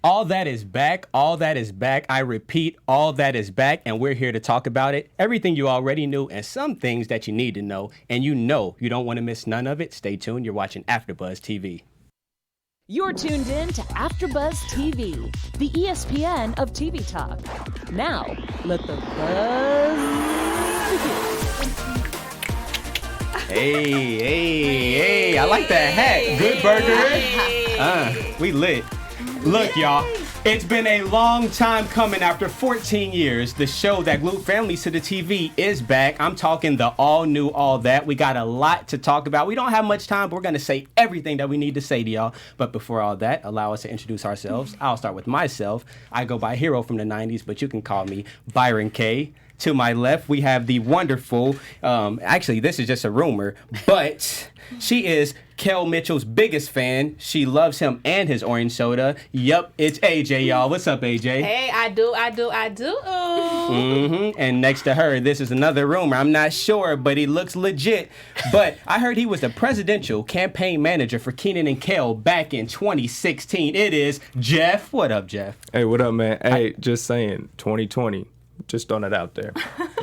All that is back. All that is back. I repeat, all that is back, and we're here to talk about it. Everything you already knew and some things that you need to know, and you know you don't want to miss none of it. Stay tuned. You're watching AfterBuzz TV. You're tuned in to AfterBuzz TV, the ESPN of TV talk. Now, let the buzz begin. Hey, I like that hat. Good burger. We lit. Look, y'all, it's been a long time coming. After 14 years, the show that glued families to the TV is back. I'm talking the all new, all that. We got a lot to talk about. We don't have much time, but we're going to say everything that we need to say to y'all. But before all that, allow us to introduce ourselves. I'll start with myself. I go by Hero from the 90s, but you can call me Byron K. To my left, we have the wonderful, actually, this is just a rumor, but she is Kel Mitchell's biggest fan. She loves him and his orange soda. Yup, it's AJ, y'all. What's up, AJ? Hey, I do. And next to her, this is another rumor. I'm not sure, but he looks legit. But I heard he was the presidential campaign manager for Kenan and Kel back in 2016. It is Jeff. What up, Jeff? Hey, what up, man? Hey, just saying, 2020. Just throwing it out there.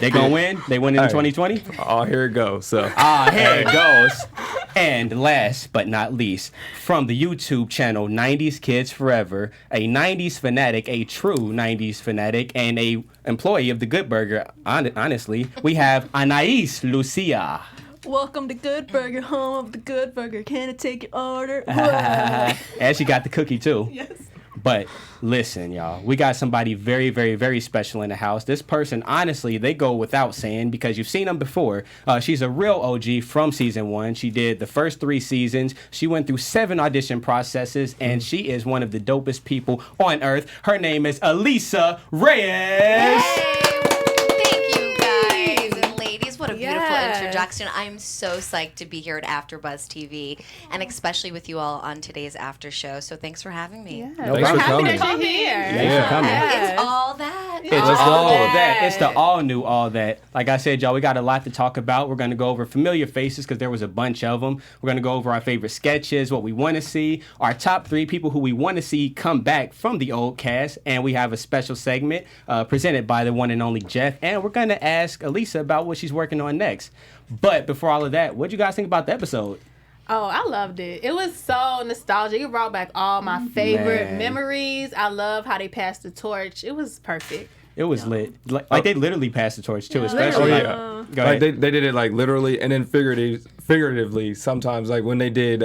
They gonna win? They win in 2020? Oh, here it goes. So. Here it goes. And last but not least, from the YouTube channel 90s Kids Forever, a 90s fanatic, a true 90s fanatic, and a employee of the Good Burger, honestly, we have Anais Lucia. Welcome to Good Burger, home of the Good Burger. Can I take your order? And she got the cookie too. Yes. But listen, y'all, we got somebody very, very, very special in the house. This person, honestly, they go without saying because you've seen them before. She's a real OG from season 1. She did the first 3 seasons. She went through 7 audition processes, and she is one of the dopest people on earth. Her name is Alisa Reyes. What a beautiful introduction. I'm so psyched to be here at AfterBuzz TV, and especially with you all on today's after show. So thanks for having me. Yeah. Thanks for coming. Happy that you're here. Thanks for coming. It's all that. It's all that. It's the all new all that. Like I said, y'all, we got a lot to talk about. We're going to go over familiar faces because there was a bunch of them. We're going to go over our favorite sketches, what we want to see, our top 3 people who we want to see come back from the old cast, and we have a special segment presented by the one and only Jeff, and we're going to ask Alisa about what she's working on next. But before all of that, what do you guys think about the episode? Oh, I loved it. It was so nostalgic. It brought back all my favorite memories. I love how they passed the torch. It was perfect. It was lit. Like they literally passed the torch too, especially. Go ahead. Like they did it like literally and then figuratively sometimes. Like when they did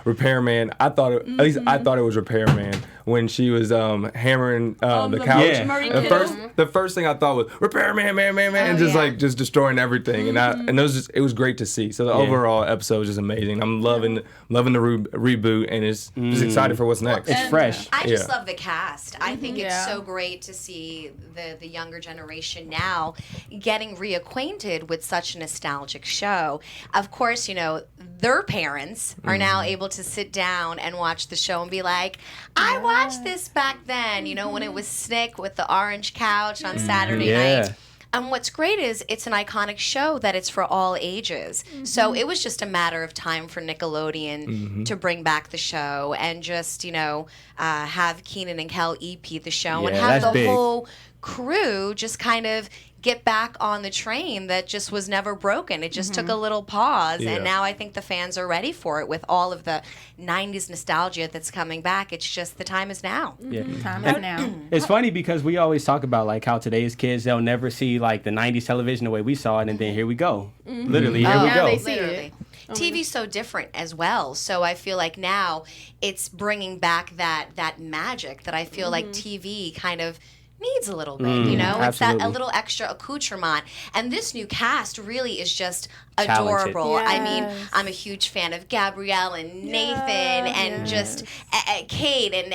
Repairman, I thought at least I thought it was Repairman when she was hammering the couch. Yeah. The first thing I thought was Repairman, man, and just destroying everything. And it was great to see. So the overall episode was just amazing. I'm loving the reboot, and it's just excited for what's next. It's fresh. I just love the cast. I think it's so great to see the younger generation now getting reacquainted with such a nostalgic show. Of course, you know, their parents are now able to sit down and watch the show and be like, I watched this back then, you know, when it was Snick with the orange couch on Saturday night. And what's great is it's an iconic show that it's for all ages. So it was just a matter of time for Nickelodeon to bring back the show and just, you know, have Kenan and Kel EP the show and have the whole crew just kind of get back on the train that just was never broken. It just took a little pause, and now I think the fans are ready for it with all of the 90s nostalgia that's coming back. It's just the time is now. Time is now. It's funny because we always talk about like how today's kids, they'll never see like the 90s television the way we saw it, and then here we go. Literally, here we go. They see Literally. TV's so different as well. So I feel like now it's bringing back that magic that I feel like TV kind of needs a little bit, you know? It's that a little extra accoutrement. And this new cast really is just adorable. Yes. I mean, I'm a huge fan of Gabrielle and Nathan and just Kate and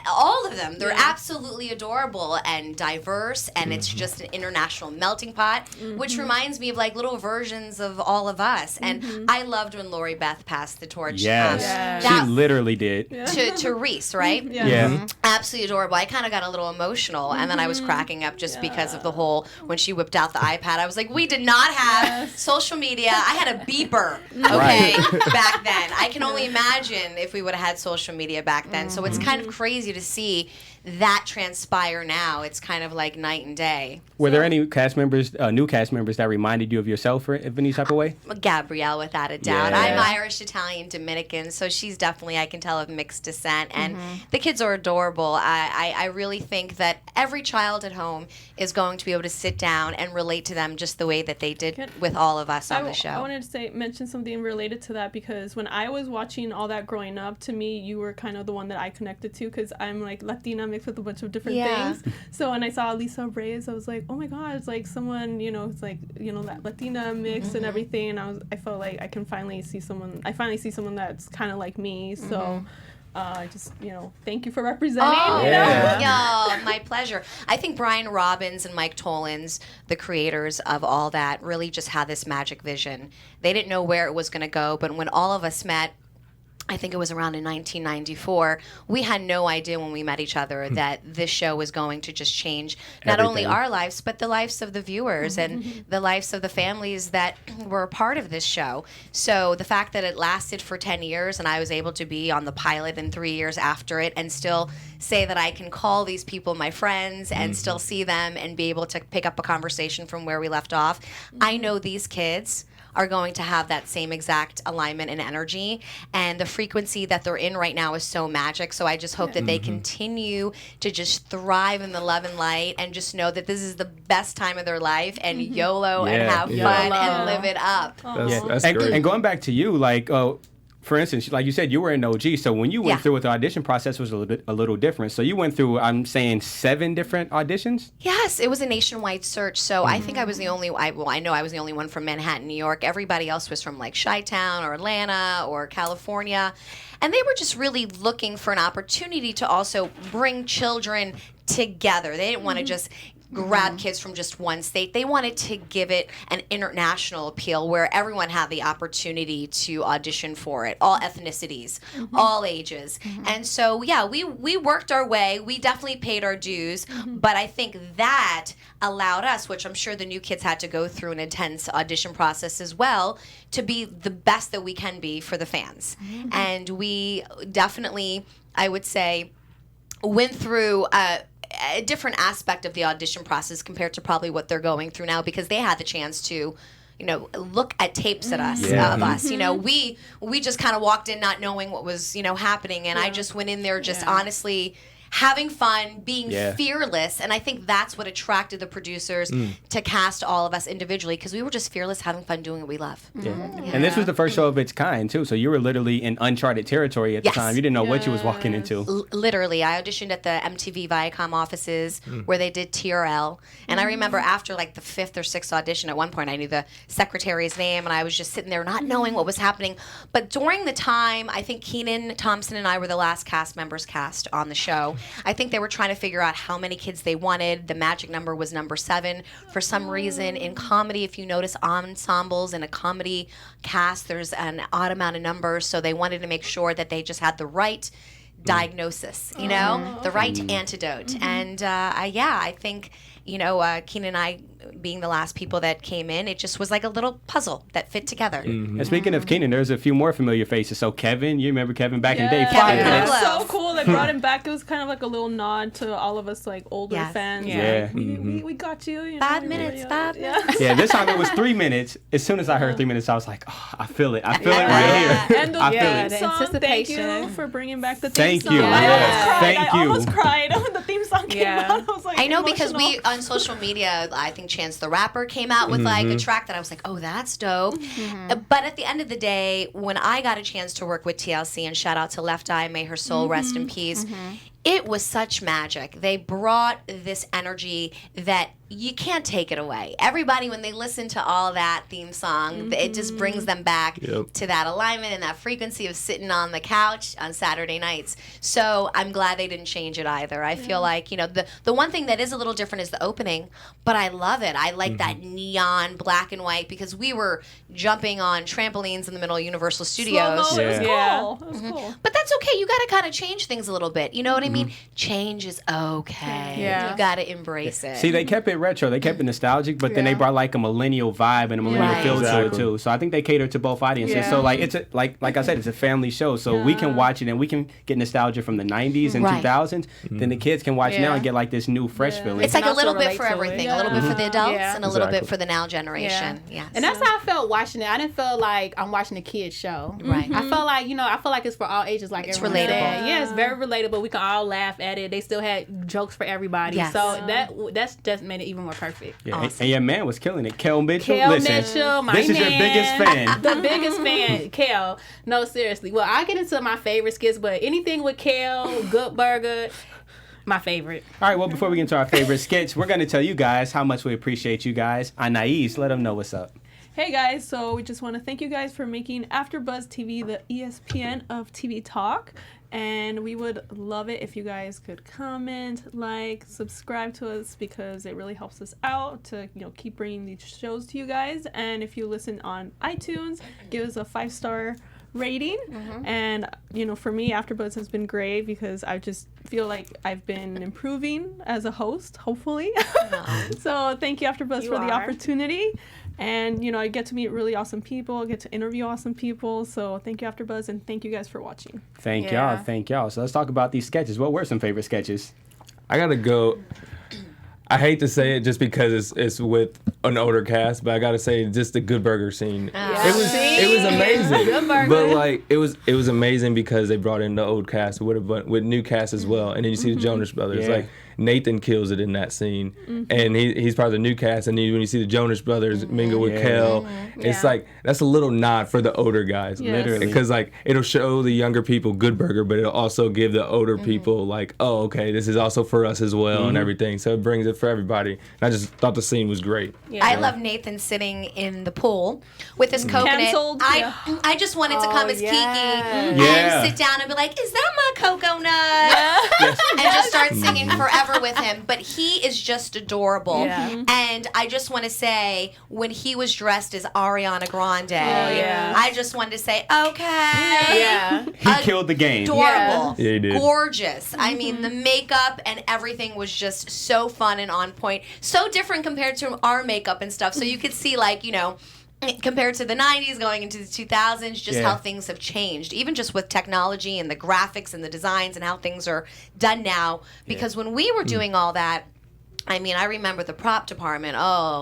all of them. They're absolutely adorable and diverse, and it's just an international melting pot, which reminds me of like little versions of all of us. And I loved when Lori Beth passed the torch. Yes. She literally did. To Reese, right? Yeah. Absolutely adorable. I kind of got a little emotional, and then I was cracking up just because of the whole, when she whipped out the iPad, I was like, we did not have social media. I had a beeper, okay, back then. I can only imagine if we would have had social media back then. So it's kind of crazy to see that transpire now. It's kind of like night and day. Were there any cast members, new cast members, that reminded you of yourself in any type of way? Gabrielle, without a doubt. Yeah. I'm Irish, Italian, Dominican, so she's definitely, I can tell, of mixed descent. And the kids are adorable. I really think that every child at home is going to be able to sit down and relate to them just the way that they did with all of us on the show. I wanted to mention something related to that, because when I was watching all that growing up, to me, you were kind of the one that I connected to, because I'm like Latina mixed with a bunch of different things. So when I saw Alisa Reyes, I was like, oh my God, it's like someone, it's like, that Latina mix and everything. And I felt like I finally see someone that's kind of like me. So I just, thank you for representing. Oh, yeah, my pleasure. I think Brian Robbins and Mike Tollins, the creators of all that, really just had this magic vision. They didn't know where it was going to go, but when all of us met, I think it was around in 1994, we had no idea when we met each other that this show was going to just change not only our lives, but the lives of the viewers and the lives of the families that were a part of this show. So the fact that it lasted for 10 years and I was able to be on the pilot in 3 years after it and still say that I can call these people my friends and still see them and be able to pick up a conversation from where we left off. I know these kids are going to have that same exact alignment and energy, and the frequency that they're in right now is so magic. So I just hope that they continue to just thrive in the love and light and just know that this is the best time of their life, and YOLO and have fun and live it up. That's great. And going back to you, like, for instance, like you said, you were an OG, so when you went through with the audition process, was a little different. So you went through, I'm saying, 7 different auditions? Yes, it was a nationwide search. So I think I was the only, I know I was the only one from Manhattan, New York. Everybody else was from like Chi-Town or Atlanta or California. And they were just really looking for an opportunity to also bring children together. They didn't want to just grab kids from just one state. They wanted to give it an international appeal where everyone had the opportunity to audition for it, all ethnicities, all ages. And so, yeah, we worked our way. We definitely paid our dues, but I think that allowed us, which I'm sure the new kids had to go through an intense audition process as well, to be the best that we can be for the fans. And we definitely, I would say, went through a different aspect of the audition process compared to probably what they're going through now, because they had the chance to, look at tapes at us of us. We just kind of walked in not knowing what was, happening, and I just went in there just honestly having fun, being fearless, and I think that's what attracted the producers to cast all of us individually, because we were just fearless, having fun, doing what we love. And this was the first show of its kind, too, so you were literally in uncharted territory at the time. You didn't know what you was walking into. Literally. I auditioned at the MTV Viacom offices where they did TRL, and I remember after like the 5th or 6th audition, at one point I knew the secretary's name, and I was just sitting there not knowing what was happening. But during the time, I think Kenan Thompson and I were the last cast members cast on the show. I think they were trying to figure out how many kids they wanted. The magic number was number 7. For some reason, in comedy, if you notice ensembles in a comedy cast, there's an odd amount of numbers, so they wanted to make sure that they just had the right diagnosis, the right antidote. And I think, Kenan and I being the last people that came in, it just was like a little puzzle that fit together. And speaking of Kenan, there's a few more familiar faces. So Keven, you remember Keven back in the day? Kevin, It was so cool. They brought him back. It was kind of like a little nod to all of us, like older fans. Yeah. Like, we got you. 5 minutes, 5 minutes. Yeah, this time it was 3 minutes. As soon as I heard 3 minutes, I was like, oh, I feel it. I feel it right here. And the I feel it. the song, thank you anticipation. for bringing back the theme Thank song. you. I almost cried when the theme song came out. I was like, I know, because emotional. on social media, I think Chance the Rapper came out with like a track that I was like, oh, that's dope. But at the end of the day, when I got a chance to work with TLC, and shout out to Left Eye, may her soul rest in peace, it was such magic. They brought this energy that you can't take it away. Everybody, when they listen to all that theme song, it just brings them back to that alignment and that frequency of sitting on the couch on Saturday nights. So I'm glad they didn't change it either. I feel like, you know, the one thing that is a little different is the opening, but I love it. I like that neon black and white because we were jumping on trampolines in the middle of Universal Studios. Slow-mo, it was cool. It was cool. But that's okay. You got to kind of change things a little bit. You know what I mean? Change is okay. Yeah. You got to embrace it. See, they kept it retro. They kept it nostalgic, but then they brought like a millennial vibe and a millennial feel to it too. So I think they cater to both audiences. Yeah. So like it's a, like I said, it's a family show. So we can watch it and we can get nostalgia from the 90s and 2000s. Then the kids can watch it now and get like this new fresh feeling. It's like a little bit relate for to it. everything. A little bit for the adults and a little bit Exactly. for the now generation. Yes. And that's how I felt watching it. I didn't feel like I'm watching a kid's show. Right. I felt like, you know, I feel like it's for all ages. Like It's everyone relatable. said. Yeah, it's very relatable. We can all laugh at it. They still had jokes for everybody. Yes. So that's just made it even more perfect. Yeah, Awesome. and your man was killing it. Kel Mitchell. Kel Listen, Mitchell, my this is your man. biggest fan. The biggest fan, Kel. No, seriously. Well, I'll get into my favorite skits, but anything with Kel, Good Burger, my favorite. All right, well, before we get into our favorite skits, we're going to tell you guys how much we appreciate you guys. Anais, let them know what's up. Hey guys, so we just want to thank you guys for making AfterBuzz TV the ESPN of TV talk, and we would love it if you guys could comment, like, subscribe to us because it really helps us out to, you know, keep bringing these shows to you guys. And if you listen on iTunes, give us a 5-star rating. And you know, for me, AfterBuzz has been great because I just feel like I've been improving as a host, hopefully. So thank you, AfterBuzz, for the opportunity. And, you know, I get to meet really awesome people. I get to interview awesome people. So thank you, AfterBuzz, and thank you guys for watching. Thank y'all. Thank y'all. So let's talk about these sketches. What were some favorite sketches? I gotta go. I hate to say it just because it's with an older cast, but I gotta say just the Good Burger scene. It was amazing. Good Burger. But like it was amazing because they brought in the old cast with new cast as well, and then you see the Jonas Brothers. Yeah. Like Nathan kills it in that scene, and he's part of the new cast. And then when you see the Jonas Brothers mingle with Kel, it's like that's a little nod for the older guys, Literally, because like it'll show the younger people Good Burger, but it'll also give the older people like, oh, okay, this is also for us as well and everything. So it brings it for everybody. And I just thought the scene was great. I love Nathan sitting in the pool with his coconut. Canceled, I just wanted to come as Kiki and sit down and be like, is that my coconut? And just start singing forever with him. But he is just adorable. And I just want to say, when he was dressed as Ariana Grande, I just wanted to say, okay. He killed the game. Adorable. Yeah, he did. Gorgeous. I mean, the makeup and everything was just so fun and on point. So different compared to our makeup and stuff. So you could see, like, you know, compared to the 90s going into the 2000s, just how things have changed, even just with technology and the graphics and the designs and how things are done now. Because when we were doing all that, I mean, I remember the prop department,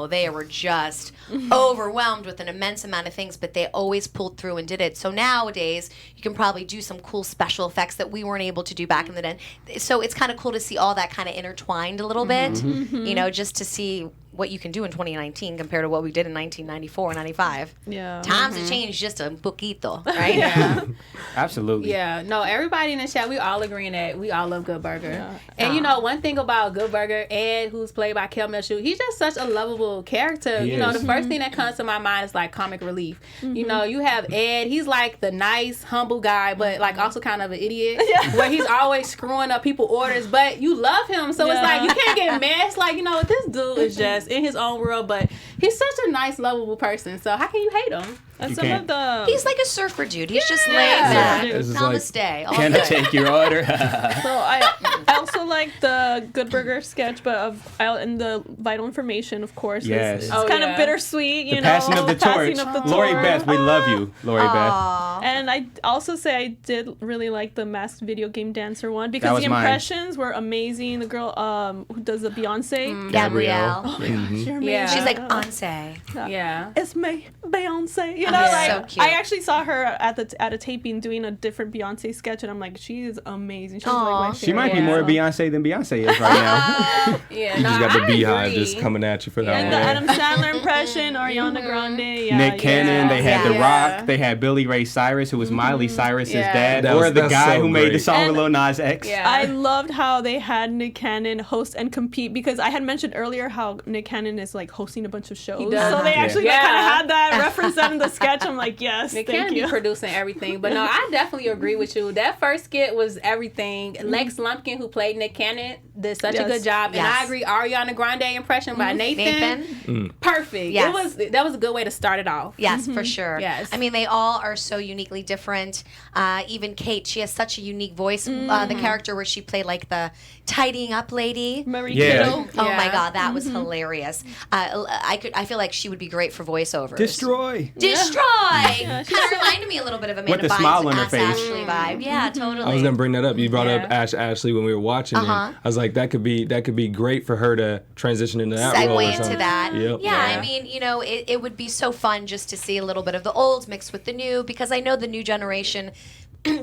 they were just overwhelmed with an immense amount of things, but they always pulled through and did it. So nowadays, you can probably do some cool special effects that we weren't able to do back in the day. So it's kind of cool to see all that kind of intertwined a little bit, you know, just to see what you can do in 2019 compared to what we did in 1994, 95. Times have changed just a poquito, right? Absolutely. Yeah, no, everybody in the chat, we all agreeing that we all love Good Burger. And you know, one thing about Good Burger, Ed, who's played by Keven Undergaro, he's just such a lovable character. He you know, is. the first thing that comes to my mind is like comic relief. You know, you have Ed, he's like the nice, humble guy, but like also kind of an idiot, where he's always screwing up people's orders, but you love him, so it's like you can't get mad. It's like, you know, this dude is just in his own world, but he's such a nice, lovable person, so how can you hate him? And You some can't. of the He's like a surfer dude. He's just laid back. This is like- Namaste. All Can I good. take your order? So I also like the Good Burger sketch, but in the Vital Information, of course. Yes. It's Oh, kind yeah. of bittersweet, you The know. passing of the torch. passing of the Lori torch. Beth, we love you, Lori Beth. Aw. And I also say I did really like the Masked Video Game Dancer one That because was the mine. impressions were amazing. The girl who does the Beyonce. Gabrielle. You're amazing. Yeah. She's like, Anse. Yeah. It's me, Beyonce. You know, Yeah. like So cute. I actually saw her at a taping doing a different Beyonce sketch, and I'm like, she is amazing. She's like my Aw. favorite. She might be more So- Beyonce than Beyonce is right now. Yeah, You just got the I beehive agree. just coming at you for that And one. the Adam Sandler impression, Ariana Grande. Yeah, Nick Cannon, they had The Yeah. Rock, they had Billy Ray Cyrus, who was Miley Cyrus's Yeah. dad, That or was- the that's guy so who made the great. song with And- Lil Nas X. Yeah. I loved how they had Nick Cannon host and compete because I had mentioned earlier how Nick Cannon is like hosting a bunch of shows. does. So they actually Yeah. kind of had that reference that in the sketch. I'm like, yes, Nick thank Cannon you. be producing everything. But no, I definitely agree with you. That first skit was everything. Lex Lumpkin, who played Nick Cannon, did such a Yes. good job. And Yes. I agree, Ariana Grande impression by Nathan. Perfect. Yes. That was a good way to start it off. Yes, for sure. Yes. I mean, they all are so uniquely different. Even Kate, she has such a unique voice. The character where she played like the tidying up lady. Mary Yeah. Kiddo. Oh Yeah. my God, that was hilarious. I feel like she would be great for voiceovers. Destroy. Destroy. she's Kind of reminded me a little bit of Amanda With the Bynes smile on her Ask face. Ashley vibe. Yeah, totally. I was gonna bring that up. You brought up Yeah. Ashley when we were watching it. I was like, that could be great for her to transition into that role. segue or into something. that. Yep. Yeah, Yeah. I mean, it would be so fun just to see a little bit of the old mixed with the new, because I know the new generation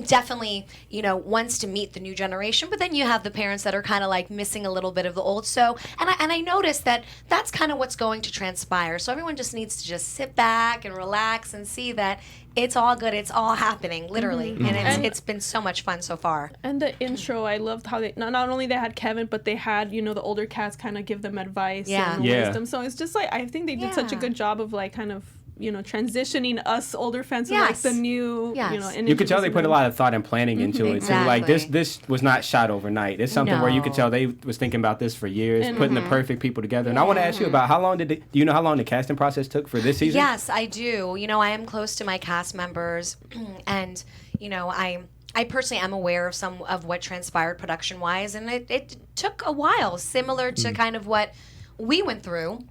definitely, wants to meet the new generation, but then you have the parents that are kind of like missing a little bit of the old. So, and I noticed that that's kind of what's going to transpire. So everyone just needs to just sit back and relax and see that it's all good. It's all happening, literally. And it's been so much fun so far. And the intro, I loved how they not only they had Kevin, but they had the older cast kind of give them advice Yeah. and Yeah. wisdom. So it's just like I think they did such a Yeah. good job of like kind of transitioning us older fans to like Yes. the new. Yes. And You could tell they introducing put a them. lot of thought and planning into it too. Like Exactly. this was not shot overnight. It's something where you could No. tell they was thinking about this for years, And- putting the perfect people together. And I want to ask you about how long do you know how long the casting process took for this season? Yes, I do. I am close to my cast members, and I personally am aware of some of what transpired production wise, and it took a while, similar to kind of what we went through.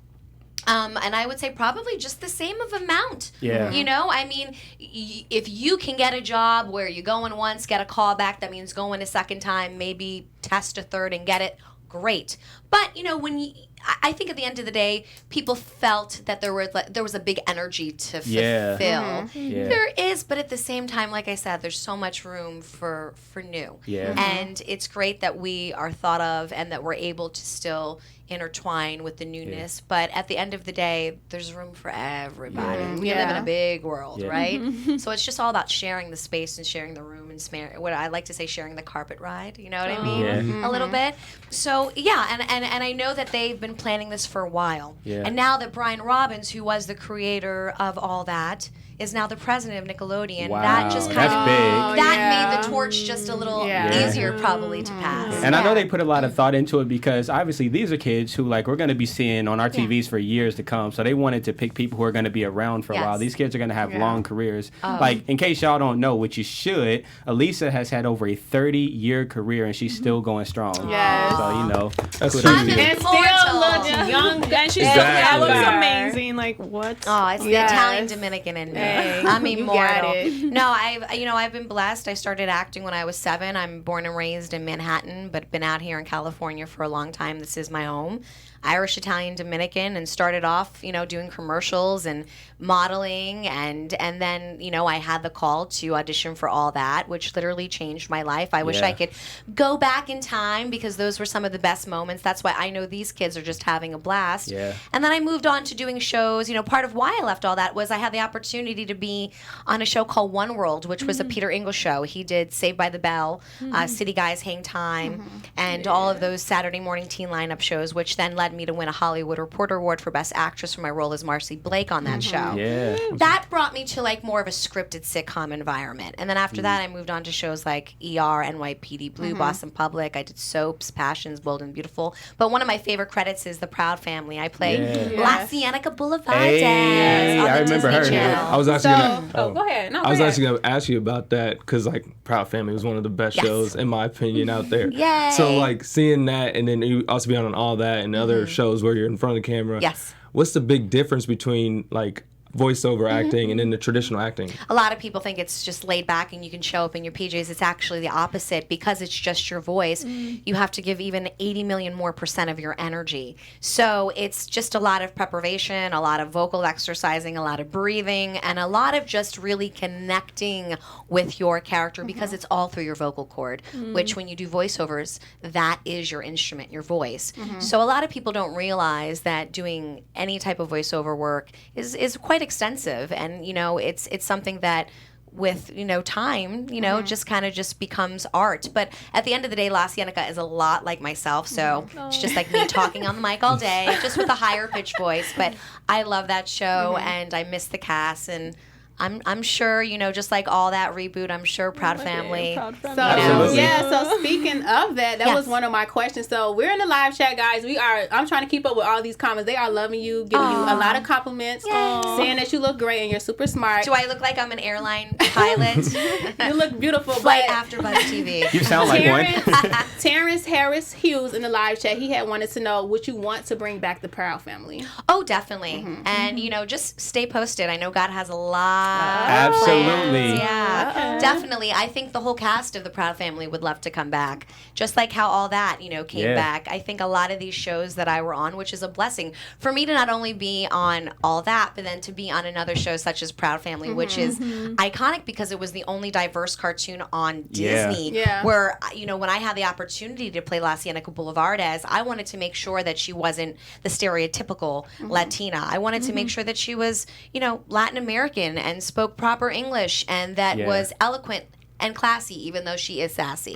And I would say probably just the same of amount. Yeah. I mean, if you can get a job where you go in once, get a call back, that means go in a second time, maybe test a third and get it, great. But, I think at the end of the day, people felt that there was a big energy to Yeah. fulfill. Yeah. There is, but at the same time, like I said, there's so much room for new. Yeah. And it's great that we are thought of and that we're able to still intertwine with the newness. But at the end of the day, there's room for everybody. We live in a big world, Yeah. right? So it's just all about sharing the space and sharing the room and what I like to say, sharing the carpet ride. You know what I mean? Yeah. A little bit. So yeah, and I know that they've been planning this for a while. Yeah. And now that Brian Robbins, who was the creator of all that, is now the president of Nickelodeon, Wow, that just kind that's of big. that yeah. made the torch just a little Yeah. easier probably to pass. And I know Yeah. they put a lot of thought into it because obviously these are kids who we're going to be seeing on our TVs for years to come. So they wanted to pick people who are going to be around for a Yes. while. These kids are going to have long careers. In case y'all don't know, which you should, Alisa has had over a 30-year career and she's still going strong. Yes. So, That's kudos huge. to you. And still Immortal. looks Yeah. young. And she's Exactly. looks Ever. amazing. Like what? Oh, it's the Yes. Italian Dominican in me. Hey, I'm you immortal. got it. No, I've been blessed. I started acting when I was 7. I'm born and raised in Manhattan, but been out here in California for a long time. This is my home. Irish, Italian, Dominican, and started off, doing commercials and modeling, and then, I had the call to audition for All That, which literally changed my life. I wish Yeah. I could go back in time because those were some of the best moments. That's why I know these kids are just having a blast. Yeah. And then I moved on to doing shows. Part of why I left All That was I had the opportunity to be on a show called One World, which was a Peter Ingle show. He did Saved by the Bell, City Guys, Hang Time, and all of those Saturday morning teen lineup shows, which then led me to win a Hollywood Reporter Award for Best Actress for my role as Marcy Blake on that show. Yeah. That brought me to more of a scripted sitcom environment. And then after that, I moved on to shows like ER, NYPD Blue, Boston Public. I did soaps, Passions, Bold and Beautiful. But one of my favorite credits is The Proud Family. I played Yeah. La Cienega Boulevard Hey, Dad on the I remember Disney her. Channel. I was actually gonna. Oh, go ahead. No, I was go ahead. actually gonna ask you about that because Proud Family was one of the best Yes. shows in my opinion out there. Yay. So seeing that, and then you also be on All That and other shows where you're in front of the camera. Yes. What's the big difference between voiceover acting and then the traditional acting. A lot of people think it's just laid back and you can show up in your PJs. It's actually the opposite. Because it's just your voice, you have to give even 80 million more % of your energy. So it's just a lot of preparation, a lot of vocal exercising, a lot of breathing, and a lot of just really connecting with your character because it's all through your vocal cord, which when you do voiceovers, that is your instrument, your voice. So a lot of people don't realize that doing any type of voiceover work is quite extensive, and it's something that with time just kind of just becomes art. But at the end of the day, La Cienega is a lot like myself, so it's just like me talking on the mic all day, just with a higher pitched voice. But I love that show, and I miss the cast, and I'm sure, just like all that reboot, I'm sure Proud Family. Proud Family. So Absolutely. so speaking of that, Yes. was one of my questions. So we're in the live chat, guys. I'm trying to keep up with all these comments. They are loving you, giving you a lot of compliments, saying that you look great and you're super smart. Do I look like I'm an airline pilot? You look beautiful. Flight But AfterBuzz TV. You sound like one. Terrence Harris Hughes in the live chat, he had wanted to know, would you want to bring back the Proud Family? Oh, definitely. And, just stay posted. I know God has a lot of Absolutely. plans. Yeah, definitely. I think the whole cast of the Proud Family would love to come back. Just like how all that, came back. I think a lot of these shows that I were on, which is a blessing for me to not only be on all that, but then to be on another show such as Proud Family, which is iconic because it was the only diverse cartoon on Disney. Yeah. Where, when I had the opportunity to play La Cienega Boulevardez, I wanted to make sure that she wasn't the stereotypical Latina. I wanted to make sure that she was, Latin American and spoke proper English and that was eloquent and classy, even though she is sassy.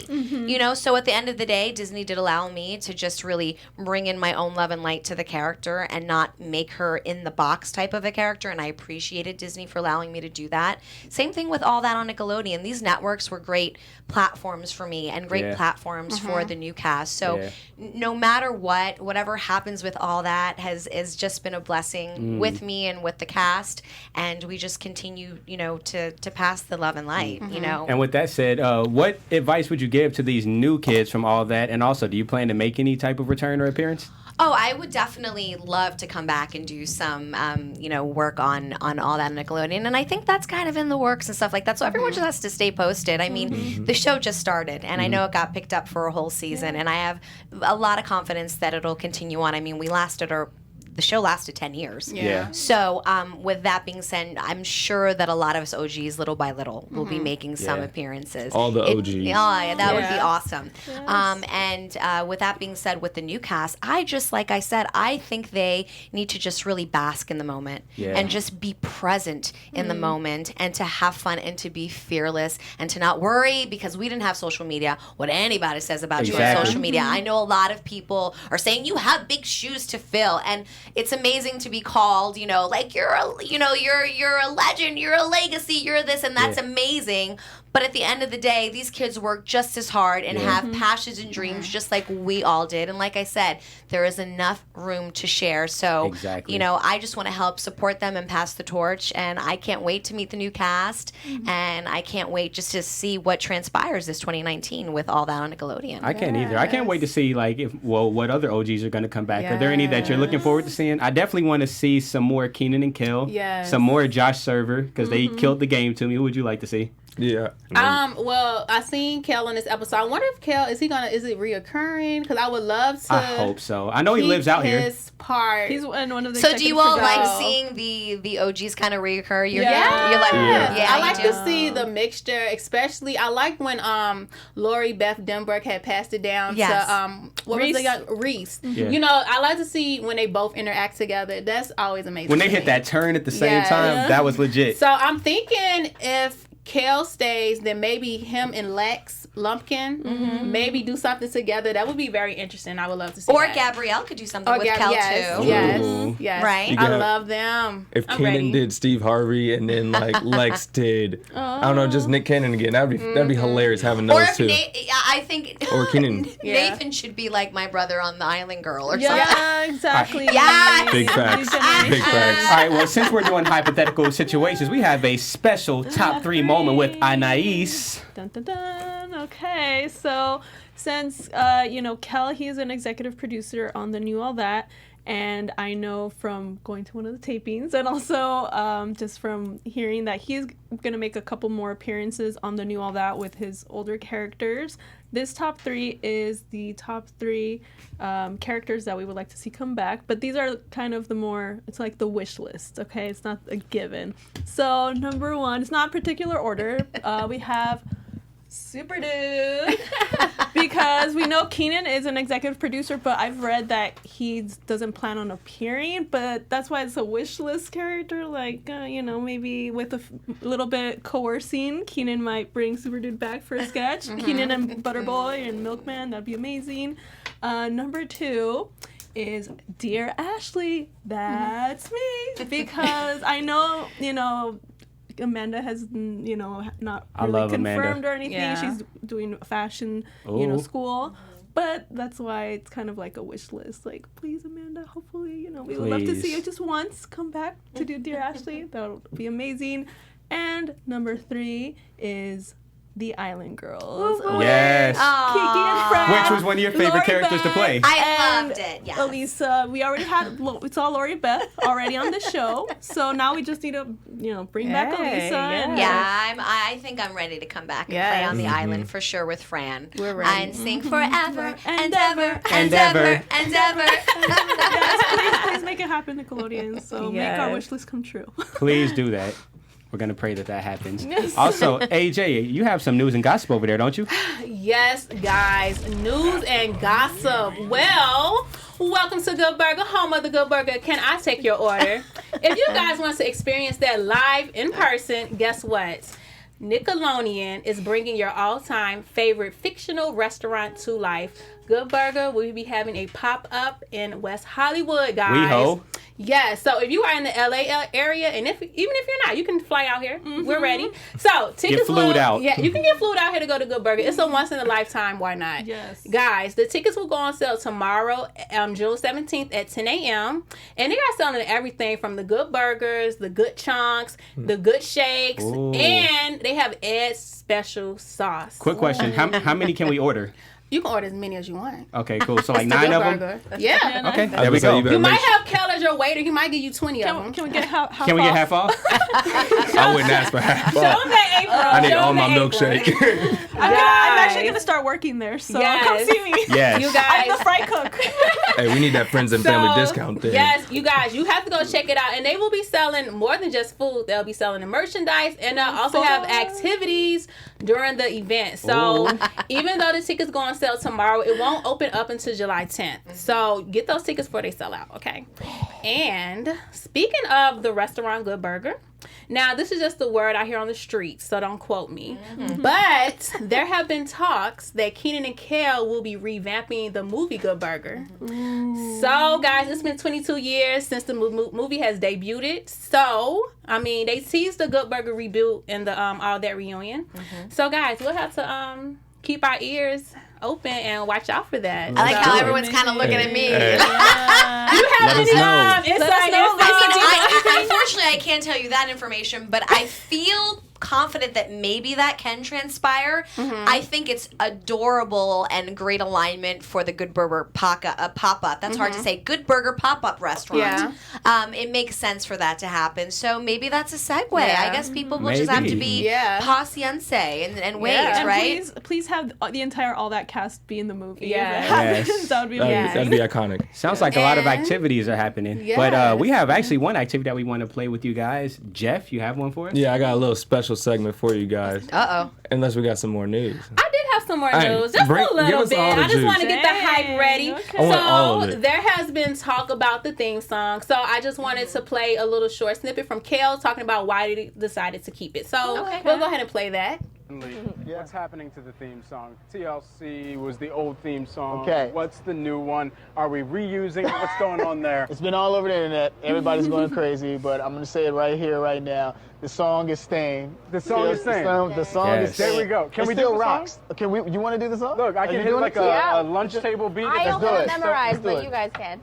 So at the end of the day, Disney did allow me to just really bring in my own love and light to the character and not make her in the box type of a character, and I appreciated Disney for allowing me to do that. Same thing with all that on Nickelodeon. These networks were great platforms for me and great platforms for the new cast. So no matter whatever happens with all that has just been a blessing with me and with the cast, and we just continue, to pass the love and light, And with that said, what advice would you give to these new kids from all that? And also, do you plan to make any type of return or appearance? Oh, I would definitely love to come back and do some, work on all that on Nickelodeon. And I think that's kind of in the works and stuff like that. So everyone just has to stay posted. I mean, the show just started, and I know it got picked up for a whole season. And I have a lot of confidence that it'll continue on. I mean, the show lasted 10 years. Yeah. So with that being said, I'm sure that a lot of us OGs, little by little, will be making some appearances. All the OGs. That would be awesome. And with that being said, with the new cast, like I said, I think they need to just really bask in the moment and just be present in the moment and to have fun and to be fearless and to not worry, because we didn't have social media, what anybody says about you on social media. I know a lot of people are saying you have big shoes to fill, and it's amazing to be called, like you're a legend, you're a legacy, you're this, and that's amazing. But at the end of the day, these kids work just as hard and have passions and dreams just like we all did. And like I said, there is enough room to share. So, I just want to help support them and pass the torch. And I can't wait to meet the new cast. And I can't wait just to see what transpires this 2019 with all that on Nickelodeon. I can't either. I can't wait to see what other OGs are going to come back. Are there any that you're looking forward to seeing? I definitely want to see some more Keenan and Kel. Yes. Some more Josh Server, because they killed the game to me. Who would you like to see? Yeah. Well, I seen Kel in this episode. I wonder if Kel is it reoccurring? Because I would love to. I hope so. I know he lives out here. His part. He's in one of the. So do you all executive like producers. seeing the OGs kind of reoccur? You're Yeah. like, I like you do. to see the mixture, especially I like when Lori Beth Denberg had passed it down to Reese. Yeah. I like to see when they both interact together. That's always amazing. When they hit that turn at the same time, that was legit. So I'm thinking if Kel stays, then maybe him and Lex Lumpkin maybe do something together. That would be very interesting. I would love to see Or that. Gabrielle could do something with Kel too. Yes. Right? I love them. If I'm Kenan ready. did Steve Harvey and then Lex did, I don't know, just Nick Cannon again. That'd be hilarious having those Or if two. I think Or Kenan. Nathan should be like my brother on the Island Girl or something. Yeah, exactly. Yes. Big facts. Big facts. All right, well, since we're doing hypothetical situations, we have a special top 3 moment with Anais. Dun, dun, dun. Okay, so since Kel, he's an executive producer on the new All That, And I know from going to one of the tapings and also just from hearing that he's going to make a couple more appearances on the new All That with his older characters. This top 3 is the top 3 characters that we would like to see come back. But these are kind of the more, it's like the wish list, okay? It's not a given. So number 1, it's not particular order. We have Super Dude. Because we know Keenan is an executive producer, but I've read that he doesn't plan on appearing, but that's why it's a wish list character. Like, maybe with a little bit coercing, Keenan might bring Super Dude back for a sketch. Keenan and Butterboy and Milkman, that'd be amazing. Number 2 is Dear Ashley. That's me. Because I know, Amanda has, not really confirmed or anything. Yeah. She's doing fashion, school. But that's why it's kind of like a wish list. Like, please, Amanda, hopefully, we would love to see you just once come back to do Dear Ashley. That would be amazing. And number 3 is The Island Girls. Yes. Kiki and Fred. Which was one of your favorite Lori characters Beth, to play. I loved it, yes. Alisa, we already we saw Lori Beth already on the show. So now we just need to, bring back Alisa. Yeah, I think I'm ready to come back and play on the island for sure with Fran. We're ready. And sing forever and ever and ever and ever. Yes, please make it happen, Nickelodeon. So make our wish list come true. Please do that. We're going to pray that happens. Also, AJ, you have some news and gossip over there, don't you? Yes, guys. News and gossip. Well, welcome to Good Burger, home of the Good Burger. Can I take your order? If you guys want to experience that live in person, guess what? Nickelodeon is bringing your all-time favorite fictional restaurant to life. Good Burger will be having a pop-up in West Hollywood, guys. We ho. Yes, so if you are in the LA area, and even if you're not, you can fly out here. We're ready. So tickets Get flued out. Yeah, you can get flued out here to go to Good Burger. It's a once in a lifetime. Why not? Yes. Guys, the tickets will go on sale tomorrow, June 17th at 10 a.m. And they are selling everything from the good burgers, the good chunks, the good shakes, and they have Ed's special sauce. Quick question. How many can we order? You can order as many as you want. Okay, cool. So like 9 of them? Yeah. Okay, there we go. You might have Kel as your waiter. He might give you 20 of them. Can we get half off? Can we get half off? I wouldn't ask for half Show off. them that apron. I need Show all them my the milkshake. apron. I'm actually going to start working there, so come see me. Yes. You guys. I'm the fry cook. Hey, we need that friends and family discount there. Yes, you guys, you have to go check it out. And they will be selling more than just food. They'll be selling the merchandise, and they'll also have activities during the event. So even though the tickets go on sale tomorrow, it won't open up until July 10th. So get those tickets before they sell out, okay? And speaking of the restaurant Good Burger, now this is just the word I hear on the streets, so don't quote me. But there have been talks that Kenan and Kel will be revamping the movie Good Burger. So guys, it's been 22 years since the movie has debuted. So, I mean, they teased the Good Burger reboot in the All That reunion. So guys, we'll have to keep our ears open and watch out for that. I like how everyone's kind of looking at me. Hey. You have any Unfortunately, I can't tell you that information, but I feel confident that maybe that can transpire. I think it's adorable and great alignment for the Good Burger pop-up. That's hard to say. Good Burger pop-up restaurant. It makes sense for that to happen. So maybe that's a segue. I guess people will just have to be pacience and wait, right? Please have the entire All That cast be in the movie. Yes. That would be That'd be iconic. Sounds like a lot of activities are happening. But we have actually one activity that we want to play with you guys. Jeff, you have one for us? Yeah, I got a little special segment for you guys. Unless we got some more news. I did have some more news, just a little bit. I just want to get the hype ready. Okay. I want all of So it. there has been talk about the theme song. So I just wanted to play a little short snippet from Kel talking about why they decided to keep it. So we'll go ahead and play that. What's happening to the theme song? TLC was the old theme song. Okay. What's the new one? Are we reusing it? What's going on there? It's been all over the internet. Everybody's going crazy, but I'm going to say it right here, right now. The song is staying. The song is staying. The song is staying. There we go. Can it we still do the rocks. song? Can we? You want to do the song? Look, I can hit like a lunch table beat. I don't do have it. it memorized, Let's do but it. you guys can.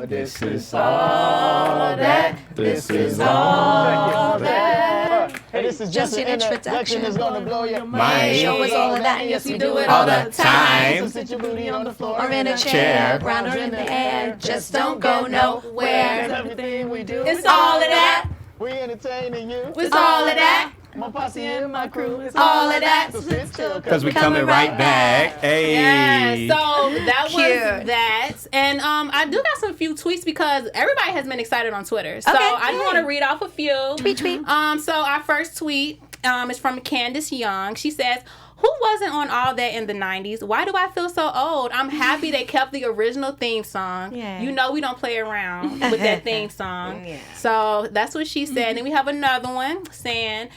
This is all that. This is all that. Hey, this is Just just an an introduction. It's gonna blow your mind. Show us all of that, and yes, we do it all all the the time. time. So sit your booty on the floor Or in a Chair. chair, ground or in the air. Just don't go nowhere. Everything we do, It's all of that. we entertaining you. It's all of that. My posse and my crew. It's All of that. So sit still, Because we coming right back. Hey. Yeah, so that Cute. was that. And I do got some few tweets because everybody has been excited on Twitter. So Okay, I just yay. want to read off a few. Tweet. So our first tweet is from Candace Young. She says, "Who wasn't on all that in the 90s? Why do I feel so old? I'm happy they kept the original theme song. Yeah. You know we don't play around with that theme song." Yeah. So that's what she said. Then we have another one saying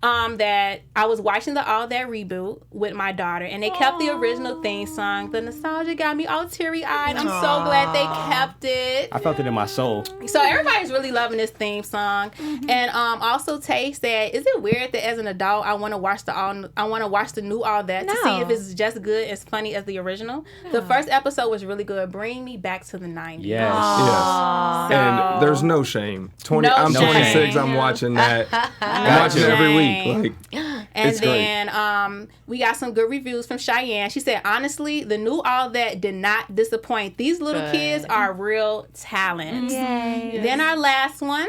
that I was watching the All That reboot with my daughter, and they kept the original theme song. The nostalgia got me all teary-eyed. I'm so glad they kept it. I felt it in my soul. So everybody's really loving this theme song. And also Tay said, "Is it weird that as an adult I want to watch the new All That to see if it's just good as funny as the original? The first episode was really good. Bring me back to the 90s." Yes. Yes. And there's no shame. I'm shame. 26. I'm watching that. I'm watching it every week. Like, And it's great. then we got some good reviews from Cheyenne. She said, "Honestly, the new All That did not disappoint. These little kids are real talent." Yay. Then our last one.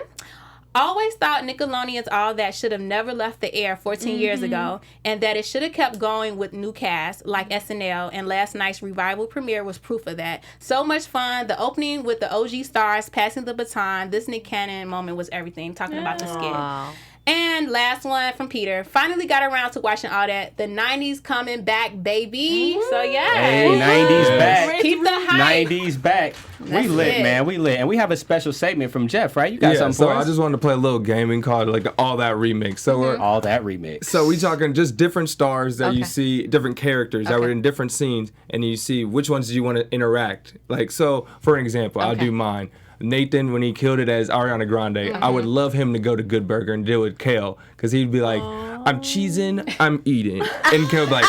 "Always thought Nickelodeon's All That should have never left the air 14 years ago, and that it should have kept going with new cast like SNL, and last night's revival premiere was proof of that. So much fun. The opening with the OG stars passing the baton. This Nick Cannon moment was everything." Talking about the skit. And last one from Peter. "Finally got around to watching All That. The 90s coming back, baby." So yeah. Hey, 90s back. Keep the hype. 90s back. We That's lit, it. man. We lit. And we have a special segment from Jeff, right? You got yeah, something so for I us? just wanted to play a little gaming called like the All That remix. So we're All That remix. So we talking just different stars that you Okay. see, different characters that were in different scenes, and you see which ones do you want to interact. Like, so for an example, I'll do mine. Nathan, when he killed it as Ariana Grande, I would love him to go to Good Burger and deal with Kale, because he'd be like, "I'm cheesing, I'm eating," and Kale would be like,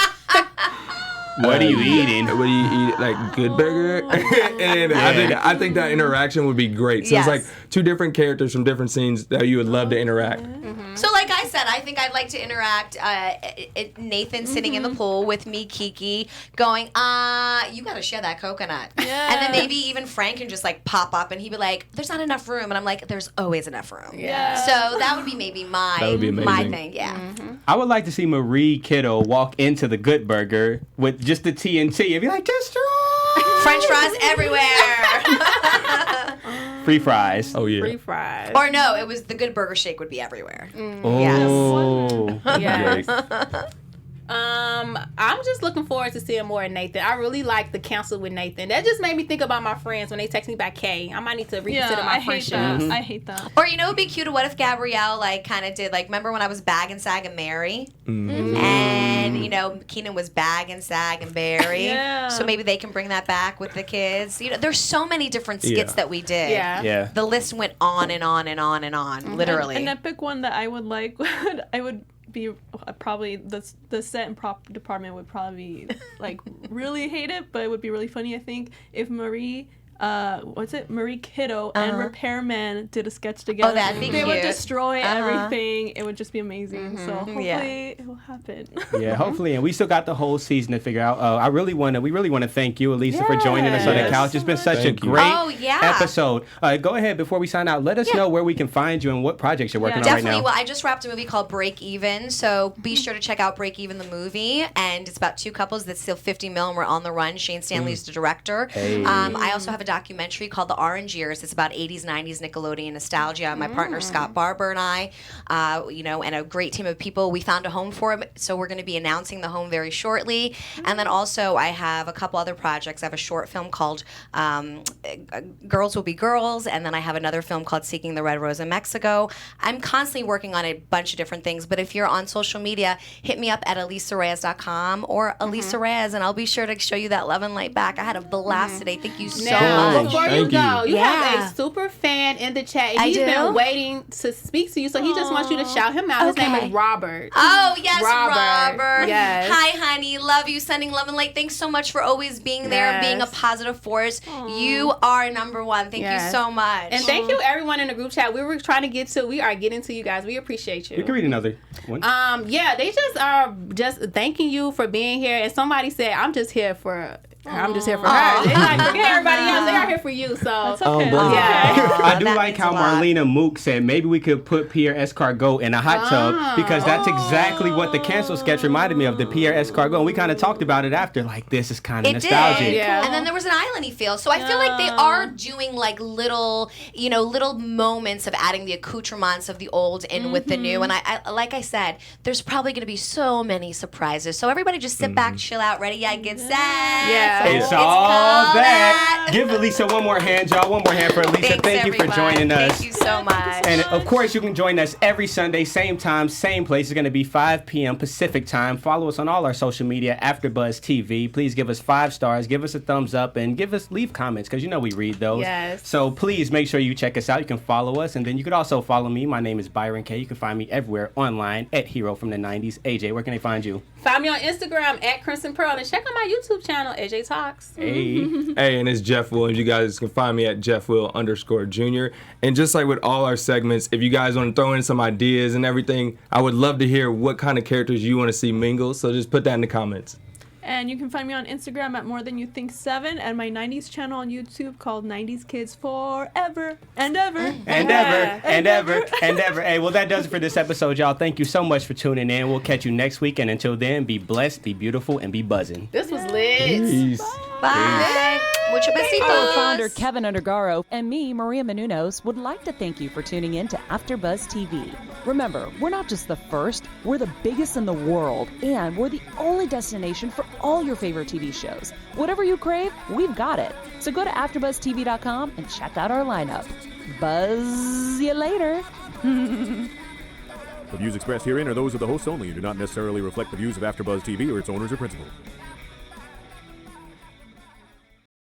What are you eating? "What do you eat? Like Good Burger?" And I think that interaction would be great. So Yes. it's like two different characters from different scenes that you would love to interact. So like I said, I think I'd like to interact Nathan sitting in the pool with me, Kiki, going, you got to share that coconut. Yeah. And then maybe even Frank can just like pop up and he'd be like, "There's not enough room." And I'm like, "There's always enough room." Yeah. So that would be maybe my That would be my amazing. thing, yeah. I would like to see Marie Kiddo walk into the Good Burger with just the TNT and be like, "Destroy!" French fries everywhere. Free fries. Oh yeah. Free fries. Or no, it was the Good Burger Shake would be everywhere. Oh. Yes. Yikes. I'm just looking forward to seeing more of Nathan. I really like the council with Nathan. That just made me think about my friends when they text me back K. I might need to reconsider Yeah, my I hate friendship. that. I hate that. Or you know, it'd be cute. What if Gabrielle like kind of did like? Remember when I was Bag and Sag and Mary, and you know Keenan was Bag and Sag and Barry. Yeah. So maybe they can bring that back with the kids. You know, there's so many different skits Yeah. that we did. Yeah. Yeah. The list went on and on and on and on. Literally. An epic one that I would like I would be probably the set and prop department would probably be like really hate it, but it would be really funny, I think, if Marie Marie Kiddo and Repairman did a sketch together. Oh, that'd be They would cute. destroy everything. It would just be amazing. So hopefully Yeah. it will happen. Yeah, hopefully, and we still got the whole season to figure out. We really want to thank you, Alisa, for joining us on the Yes. couch. It's been such Thank a you. great Oh, yeah. episode. Go ahead before we sign out. Let us know where we can find you and what projects you're working on Definitely. right now. Well, I just wrapped a movie called Break Even, so be sure to check out Break Even the movie. And it's about two couples that steal 50 mil and we're on the run. Shane Stanley's the director. Hey. I also have a documentary called The Orange Years. It's about 80s, 90s Nickelodeon nostalgia. My partner Scott Barber and I, and a great team of people. We found a home for him, so we're going to be announcing the home very shortly. And then also I have a couple other projects. I have a short film called Girls Will Be Girls, and then I have another film called Seeking the Red Rose in Mexico. I'm constantly working on a bunch of different things, but if you're on social media, hit me up at alisareyes.com or Alisa Reyes, and I'll be sure to show you that love and light back. I had a blast today. Thank you so much. much. Before you Thank go, you have Yeah. a super fan in the chat. And I he's do? been waiting to speak to you, so he just wants you to shout him out. His name Okay. is Robert. Oh, yes, Robert. Robert. Yes. Hi, honey. Love you. Sending love and light. Thanks so much for always being there, Yes. being a positive force. You are number one. Thank you Yes. so much. And thank you, everyone in the group chat. We are getting to you guys. We appreciate you. You can read another one. Yeah, they just are just thanking you for being here. And somebody said, I'm just here for her. They like, forget everybody else. They are here for you. So, Okay. yeah. I do that like means how a lot. Marlena Mook said maybe we could put Pierre Escargot in a hot tub because that's exactly what the cancel sketch reminded me of, the Pierre Escargot. And we kind of talked about it after, like, this is kind of It nostalgic. did. Yeah. And then there was an islandy feel. So I feel like they are doing like little moments of adding the accoutrements of the old in with the new. And I like I said, there's probably going to be so many surprises. So everybody just sit back, chill out, ready, get set. Yeah. It's all that. Give Alisa one more hand, y'all. One more hand for Alisa. Thanks, Thank you for everyone. joining us. Thank you so much. And of course, you can join us every Sunday, same time, same place. It's going to be 5 p.m. Pacific time. Follow us on all our social media, AfterBuzz TV. Please give us 5 stars, give us a thumbs up, and leave comments because we read those. Yes. So please make sure you check us out. You can follow us, and then you could also follow me. My name is Byron K. You can find me everywhere online at Hero from the 90s. AJ, where can they find you? Find me on Instagram at Crimson Pearl and check out my YouTube channel, AJ Talks. Hey. Hey, and it's Jeff Williams. You guys can find me at JeffWill_Jr. And just like with all our segments, if you guys want to throw in some ideas and everything, I would love to hear what kind of characters you want to see mingle. So just put that in the comments. And you can find me on Instagram at More Than You Think 7 and my 90s channel on YouTube called 90s Kids Forever and Ever. And ever. Hey, well, that does it for this episode, y'all. Thank you so much for tuning in. We'll catch you next week. And until then, be blessed, be beautiful, and be buzzing. This was lit. Peace. Bye. Mucho besitos. Co-founder Keven Undergaro and me, Maria Menounos, would like to thank you for tuning in to AfterBuzz TV. Remember, we're not just the first, we're the biggest in the world, and we're the only destination for all your favorite TV shows. Whatever you crave, we've got it. So go to AfterBuzzTV.com and check out our lineup. Buzz you later. The views expressed herein are those of the hosts only and do not necessarily reflect the views of AfterBuzz TV or its owners or principals.